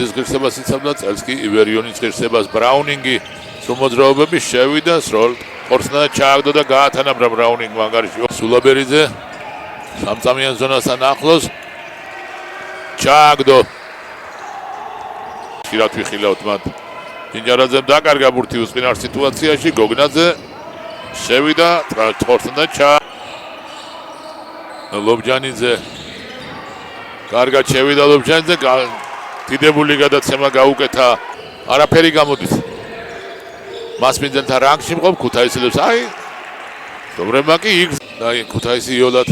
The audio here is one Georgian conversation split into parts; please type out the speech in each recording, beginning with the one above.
ღირსებას იცავდა წელს კი ივერიონის ღირსებას ბრაუნინგი სრულმოძრაობები შევიდა სროლ ხორცნა ჩააგდო და გაათანაბრა ბრაუნინგმა ანგარიში სულაბერიძე სამწამიან ზონასთან ახლოს ჩააგდო ხშირად ვიხილავთ მათ ჯინჯარაძემ დაკარგა ბურთი უსყინარ სიტუაციაში გოგნაძე შევიდა ხორცნა ჩა ლობჯანიძე კარგად შევიდა ლობჯანიძე დიდებული გადაცემა გაუკეთა არაფერი გამოდის მასპინძელთა რანგში მყოფ ქუთაისელებს აი dobreba კი იქ და ქუთაისი იოლად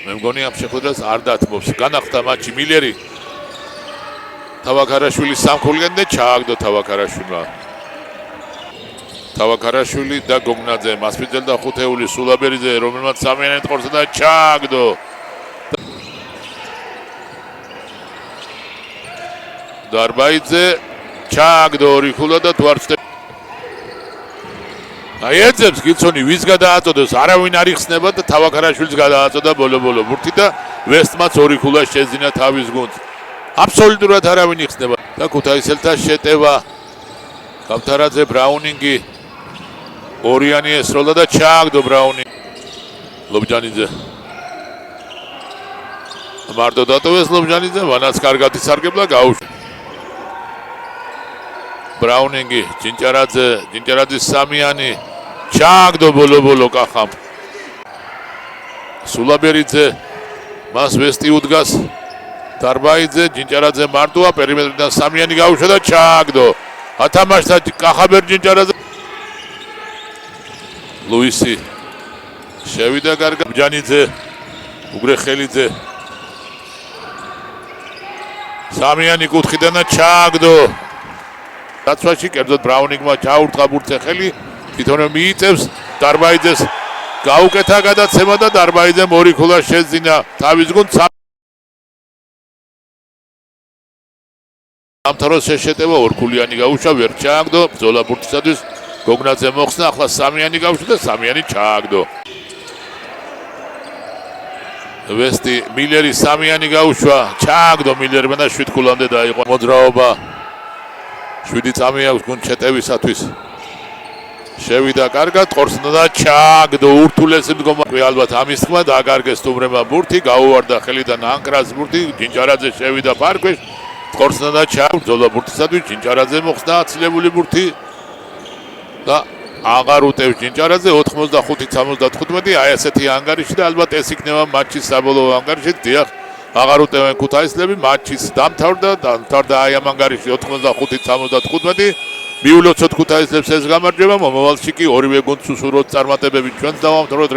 მე მგონი ამ შეხვედრას არ დათმობს განახდა მატჩი მილერი თავაქარაშვილი სამქულიდან და ჩააგდო თავაქარაშვილი და გოგნაძე მასპინძელ და ხუთეული სულაბერიძე რომელმაც სამიანად ხორცდა და ჩააგდო დარბაიძე ჩააგდო ორი ხულა და თუ არ ჩნდება აი ეძებს გიცონი ვის გადააწოდოს არავინ არ იხსნება და თავაქარაშვილს გადააწოდა ბოლო ბურთი და ვესტმაც ორი ხულა შეძინა თავის გუნდს აბსოლუტურად არავინ იხსნება და ქუთაისელთა შეტევა გავთარაძე ბრაუნინგი ორიანი ესროლა და ჩააგდო ბრაუნინგი ლობჯანიძე მარტო დატოვეს ლობჯანიძე მანაც კარგად ისარგებლა გაუშვა ბრაუნინგი ჯინჯარაძის სამიანი ჩააგდო ბოლო კახამ სულაბერიძე მას ვესტი უდგას დარბაიძე ჯინჯარაძე მარტოა პერიმეტრიდან სამიანი გაუშვა და ჩააგდო ათამაშთა კახაბერ ჯინჯარაძე ლუისი შევიდა კარგად ჯანიძე უგრეხელიძე სამიანი კუთხიდან და ჩააგდო დაცვაში კერძოდ ბრაუნინგმა ჩაურტყა ბურთზე ხელი თვითონვე მიიწევს დარბაიძეს გაუკეთა გადაცემა და დარბაიძემ ორი ხულა შეძინა თავის გუნდს სამთავროს შეშეტევა ორქულიანი გაუშვა ვერ ჩააგდო ბრძოლა ბურთისათვის გოგნაძე მოხსნა ახლა სამიანი გაუშვა და სამიანი ჩააგდო ვესტი მილერი სამიანი გაუშვა ჩააგდო მილერმა და 7 ქულამდე დაიყო მოძრაობა 7 წამი აქვს გუნდ შეტევისათვის შევიდა კარგად ხორცნა და ჩააგდო ურთულესი მდგომარეობა ალბათ ამის თქმა დააკარგეს სტუმრებმა ბურთი გაუვარდა ხელიდან ანკრას ბურთი ჯინჯარაძე შევიდა ფარქვეშ ხორცნა და ჩააგდო ბურთისათვის ჯინჯარაძე მოხსნა აცილებული ბურთი და აღარ უტევს ჯინჯარაძე 85-75 აი ასეთი ანგარიში და ალბათ ეს იქნება მატჩის საბოლოო ანგარიში დიახ აღარ უტევენ ქუთაისლები მატჩის დამთავრდა აი ამ ანგარიში 85-75 მიულოცოთ ქუთაისლებს ეს გამარჯვება მომავალში კი ორივე გუნდს უსურვოთ წარმატებები ჩვენს დავამთავროთ